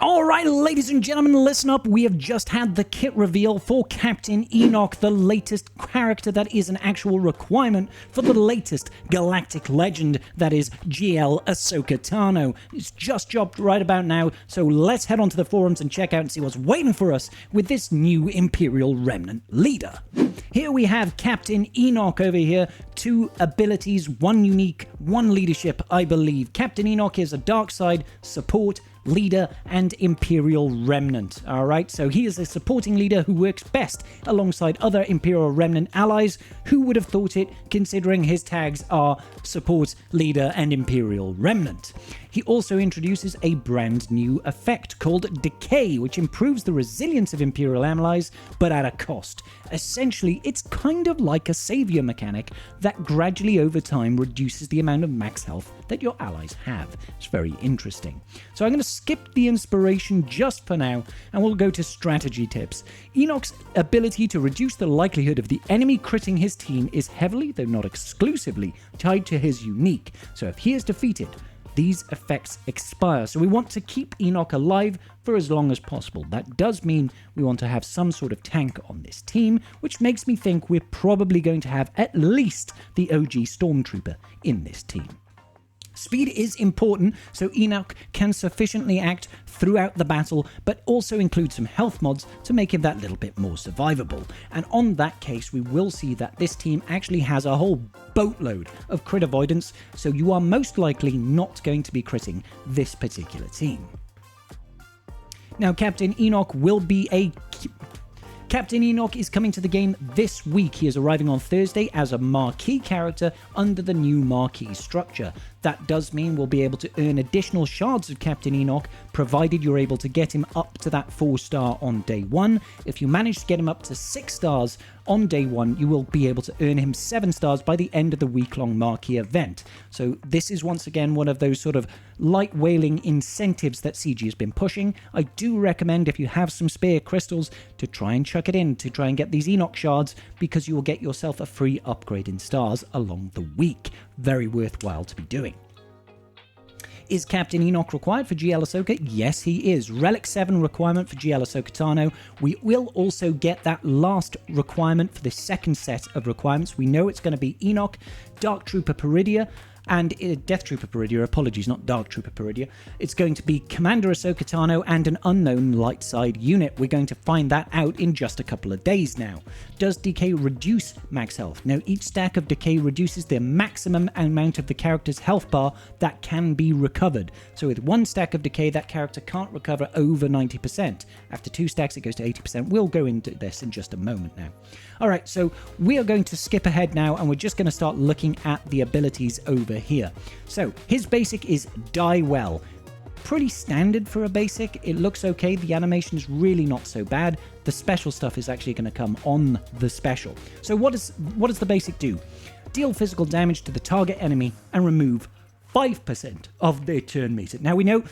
Alright, ladies and gentlemen, listen up. We have just had the kit reveal for Captain Enoch, the latest character that is an actual requirement for the latest galactic legend that is GL Ahsoka Tano. It's just dropped right about now, so let's head onto the forums and check out and see what's waiting for us with this new Imperial Remnant leader. Here we have Captain Enoch over here. 2 abilities, 1 unique, 1 leadership, I believe. Captain Enoch is a dark side support leader and Imperial Remnant. Alright, so he is a supporting leader who works best alongside other Imperial Remnant allies. Who would have thought it, considering his tags are support, leader, and Imperial Remnant? He also introduces a brand new effect called Decay, which improves the resilience of Imperial allies, but at a cost. Essentially, it's kind of like a savior mechanic that gradually over time reduces the amount of max health that your allies have. It's very interesting. So I'm going to skip the inspiration just for now, and we'll go to strategy tips. Enoch's ability to reduce the likelihood of the enemy critting his team is heavily, though not exclusively, tied to his unique. So if he is defeated, these effects expire, so we want to keep Enoch alive for as long as possible. That does mean we want to have some sort of tank on this team, which makes me think we're probably going to have at least the OG Stormtrooper in this team. Speed is important, so Enoch can sufficiently act throughout the battle, but also include some health mods to make him that little bit more survivable. And on that case, we will see that this team actually has a whole boatload of crit avoidance, so you are most likely not going to be critting this particular team. Now, Captain Enoch is coming to the game this week. He is arriving on Thursday as a marquee character under the new marquee structure. That does mean we'll be able to earn additional shards of Captain Enoch, provided you're able to get him up to that 4-star on day 1. If you manage to get him up to 6 stars on day 1, you will be able to earn him 7 stars by the end of the week-long marquee event. So this is once again one of those sort of light whaling incentives that CG has been pushing. I do recommend, if you have some spare crystals, to try and chuck it in to try and get these Enoch shards, because you will get yourself a free upgrade in stars along the week. Very worthwhile to be doing. Is Captain Enoch required for GL Ahsoka? Yes, he is. Relic 7 requirement for GL Ahsoka Tano. We will also get that last requirement for the second set of requirements. We know it's going to be Enoch, Dark Trooper Peridia, and Death Trooper Peridia, apologies, not Dark Trooper Peridia. It's going to be Commander Ahsoka Tano and an unknown light side unit. We're going to find that out in just a couple of days now. Does Decay reduce max health? Now, each stack of Decay reduces the maximum amount of the character's health bar that can be recovered. So with 1 stack of Decay, that character can't recover over 90%. After 2 stacks, it goes to 80%. We'll go into this in just a moment now. Alright, so we are going to skip ahead now, and we're just going to start looking at the abilities over here. So his basic is Die Well. Pretty standard for a basic. It looks okay. The animation is really not so bad. The special stuff is actually going to come on the special. So what does the basic do? Deal physical damage to the target enemy and remove 5% of their turn meter. Now we know,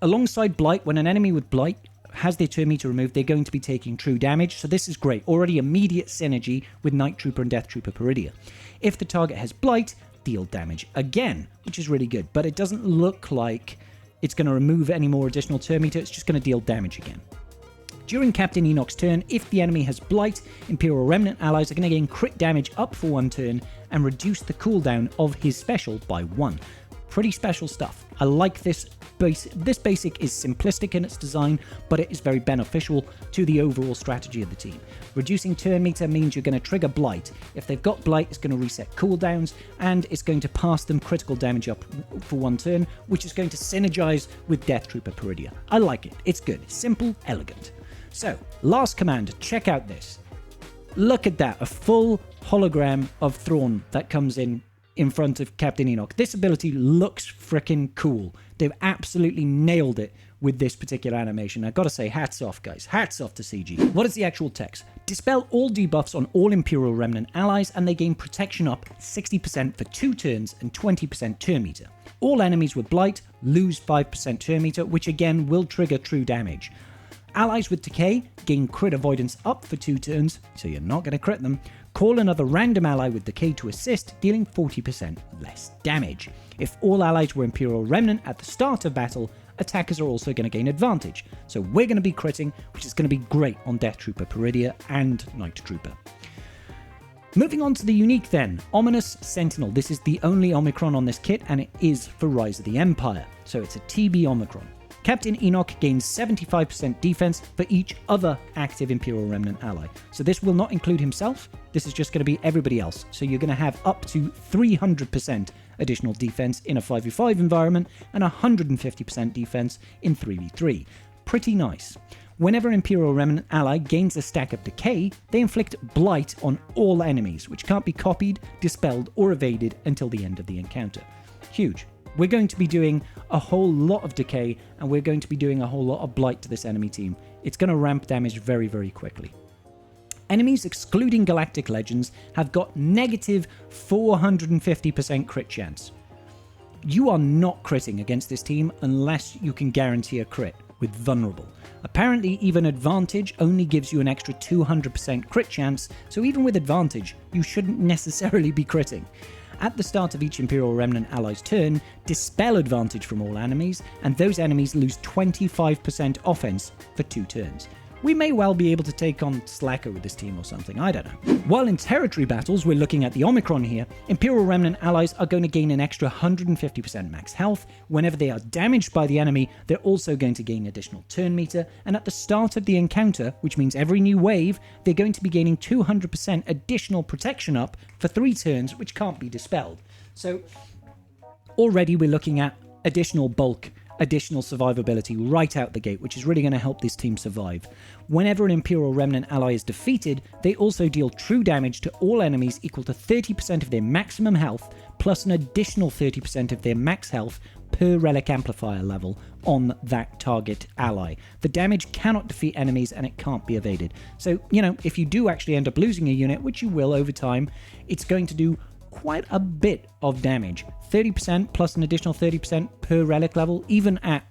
alongside Blight, when an enemy with Blight has their turn meter removed, they're going to be taking true damage, so this is great. Already immediate synergy with Night Trooper and Death Trooper Peridia. If the target has Blight, deal damage again, which is really good, but it doesn't look like it's going to remove any more additional turn meter. It's just going to deal damage again. During Captain Enoch's turn, if the enemy has Blight, Imperial Remnant allies are going to gain crit damage up for 1 turn and reduce the cooldown of his special by 1. Pretty special stuff. I like this basic. This basic is simplistic in its design, but it is very beneficial to the overall strategy of the team. Reducing turn meter means you're going to trigger Blight. If they've got Blight, it's going to reset cooldowns, and it's going to pass them critical damage up for 1 turn, which is going to synergize with Death Trooper Peridia. I like it. It's good. Simple, elegant. So, last command. Check out this. Look at that. A full hologram of Thrawn that comes in front of Captain Enoch. This ability looks freaking cool. They've absolutely nailed it with this particular animation. I've got to say, hats off, guys. Hats off to CG. What is the actual text? Dispel all debuffs on all Imperial Remnant allies, and they gain protection up 60% for 2 turns and 20% turn meter. All enemies with Blight lose 5% turn meter, which again will trigger true damage. Allies with Decay gain crit avoidance up for 2 turns, so you're not going to crit them. Call another random ally with Decay to assist, dealing 40% less damage. If all allies were Imperial Remnant at the start of battle, attackers are also going to gain advantage. So we're going to be critting, which is going to be great on Death Trooper Peridia and Night Trooper. Moving on to the unique then, Ominous Sentinel. This is the only Omicron on this kit, and it is for Rise of the Empire. So it's a TB Omicron. Captain Enoch gains 75% defense for each other active Imperial Remnant ally. So this will not include himself, this is just going to be everybody else. So you're going to have up to 300% additional defense in a 5v5 environment and 150% defense in 3v3. Pretty nice. Whenever an Imperial Remnant ally gains a stack of decay, they inflict blight on all enemies, which can't be copied, dispelled, or evaded until the end of the encounter. Huge. We're going to be doing a whole lot of decay, and we're going to be doing a whole lot of blight to this enemy team. It's going to ramp damage very, very quickly. Enemies excluding Galactic Legends have got negative 450% crit chance. You are not critting against this team unless you can guarantee a crit with Vulnerable. Apparently, even Advantage only gives you an extra 200% crit chance, so even with Advantage, you shouldn't necessarily be critting. At the start of each Imperial Remnant ally's turn, dispel Advantage from all enemies, and those enemies lose 25% offense for 2 turns. We may well be able to take on Slacker with this team or something, I don't know. While in territory battles, we're looking at the Omicron here, Imperial Remnant allies are going to gain an extra 150% max health. Whenever they are damaged by the enemy, they're also going to gain additional turn meter, and at the start of the encounter, which means every new wave, they're going to be gaining 200% additional protection up for 3 turns, which can't be dispelled. So already we're looking at additional bulk, additional survivability right out the gate, which is really going to help this team survive. Whenever an Imperial Remnant ally is defeated, they also deal true damage to all enemies equal to 30% of their maximum health, plus an additional 30% of their max health per relic amplifier level on that target ally. The damage cannot defeat enemies and it can't be evaded. So, if you do actually end up losing a unit, which you will over time, it's going to do quite a bit of damage. 30% plus an additional 30% per relic level, even at,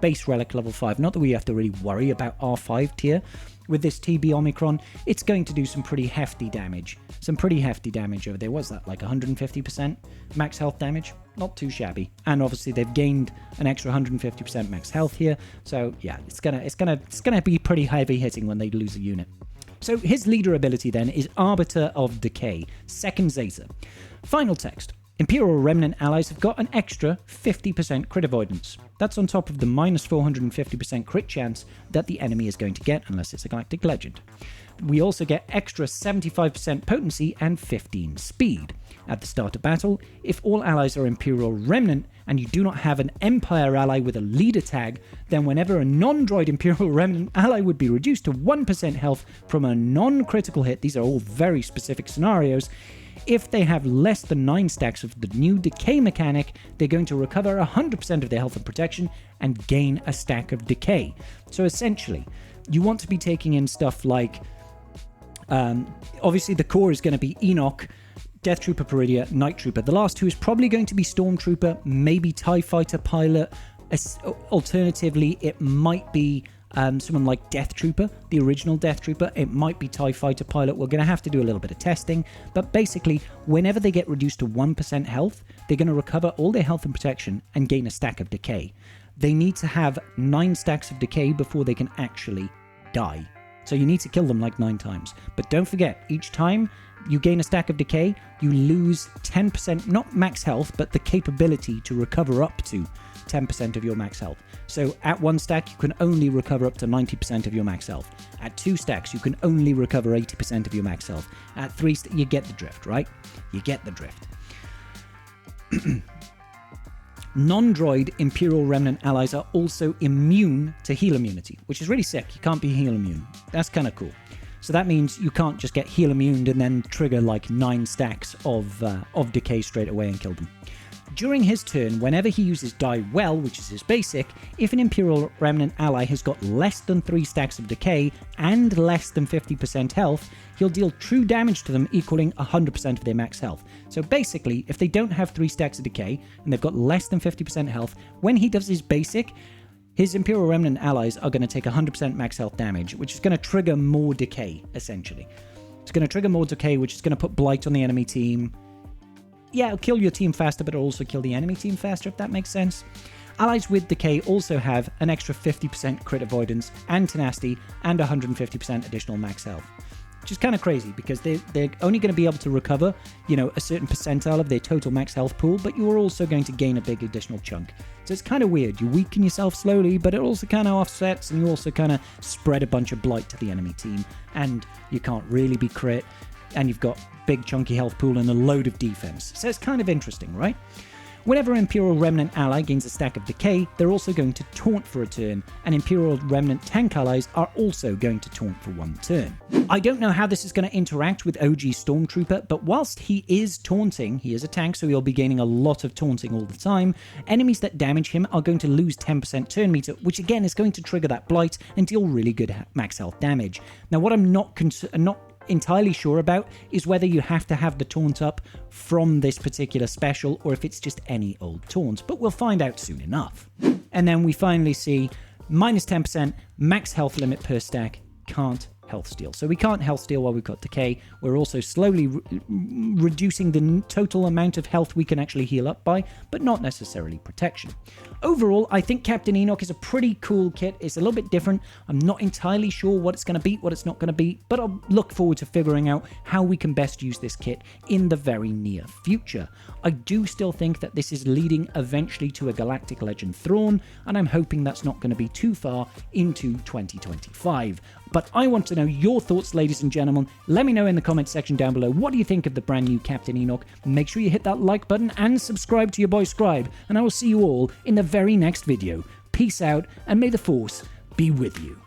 base relic level 5. Not that we have to really worry about R5 tier with this TB Omicron. It's going to do some pretty hefty damage. Some pretty hefty damage over there. What's that, like 150% max health damage? Not too shabby. And obviously they've gained an extra 150% max health here. So yeah, it's gonna be pretty heavy hitting when they lose a unit. So his leader ability then is Arbiter of Decay, second Xaereth. Final text. Imperial Remnant allies have got an extra 50% crit avoidance. That's on top of the minus 450% crit chance that the enemy is going to get unless it's a Galactic Legend. We also get extra 75% potency and 15 speed. At the start of battle, if all allies are Imperial Remnant and you do not have an Empire ally with a leader tag, then whenever a non-droid Imperial Remnant ally would be reduced to 1% health from a non-critical hit, these are all very specific scenarios, if they have less than 9 stacks of the new decay mechanic, they're going to recover 100% of their health and protection and gain a stack of decay. So essentially, you want to be taking in stuff like, obviously the core is going to be Enoch, Death Trooper Peridia, Night Trooper. The last 2 is probably going to be Stormtrooper, maybe TIE Fighter Pilot. Alternatively, it might be someone like Death Trooper, the original Death Trooper. It might be TIE Fighter Pilot. We're going to have to do a little bit of testing. But basically, whenever they get reduced to 1% health, they're going to recover all their health and protection and gain a stack of decay. They need to have 9 stacks of decay before they can actually die. So you need to kill them like 9 times. But don't forget, each time you gain a stack of decay, you lose 10%, not max health, but the capability to recover up to 10% of your max health. So at 1 stack, you can only recover up to 90% of your max health. At 2 stacks, you can only recover 80% of your max health. At 3 you get the drift, right? You get the drift. Non-droid Imperial Remnant allies are also immune to heal immunity, which is really sick. You can't be heal immune. That's kind of cool. So that means you can't just get heal immuned and then trigger like 9 stacks of decay straight away and kill them. During his turn, whenever he uses Die Well, which is his basic, if an Imperial Remnant ally has got less than 3 stacks of decay and less than 50% health, he'll deal true damage to them equaling 100% of their max health. So basically, if they don't have 3 stacks of decay and they've got less than 50% health, when he does his basic, his Imperial Remnant allies are going to take 100% max health damage, which is going to trigger more decay, essentially. It's going to trigger more decay, which is going to put blight on the enemy team. Yeah, it'll kill your team faster, but it'll also kill the enemy team faster, if that makes sense. Allies with Decay also have an extra 50% crit avoidance and tenacity and 150% additional max health. Which is kind of crazy because they're only going to be able to recover, a certain percentile of their total max health pool, but you're also going to gain a big additional chunk. So it's kind of weird. You weaken yourself slowly, but it also kind of offsets, and you also kind of spread a bunch of blight to the enemy team, and you can't really be crit, and you've got big chunky health pool and a load of defense. So it's kind of interesting, right? Whenever an Imperial Remnant ally gains a stack of Decay, they're also going to taunt for a turn, and Imperial Remnant tank allies are also going to taunt for 1 turn. I don't know how this is going to interact with OG Stormtrooper, but whilst he is taunting, he is a tank, so he'll be gaining a lot of taunting all the time, enemies that damage him are going to lose 10% turn meter, which again is going to trigger that blight and deal really good max health damage. Now what I'm not entirely sure about is whether you have to have the taunt up from this particular special or if it's just any old taunt, but we'll find out soon enough. And then we finally see minus 10% max health limit per stack, can't health steal. So we can't health steal while we've got Decay. We're also slowly reducing the total amount of health we can actually heal up by, but not necessarily protection. Overall, I think Captain Enoch is a pretty cool kit. It's a little bit different. I'm not entirely sure what it's going to beat, what it's not going to beat, but I'll look forward to figuring out how we can best use this kit in the very near future. I do still think that this is leading eventually to a Galactic Legend Thrawn, and I'm hoping that's not going to be too far into 2025. But I want to know your thoughts, ladies and gentlemen. Let me know in the comment section down below. What do you think of the brand new Captain Enoch? Make sure you hit that like button and subscribe to your boy Scribe. And I will see you all in the very next video. Peace out, and may the Force be with you.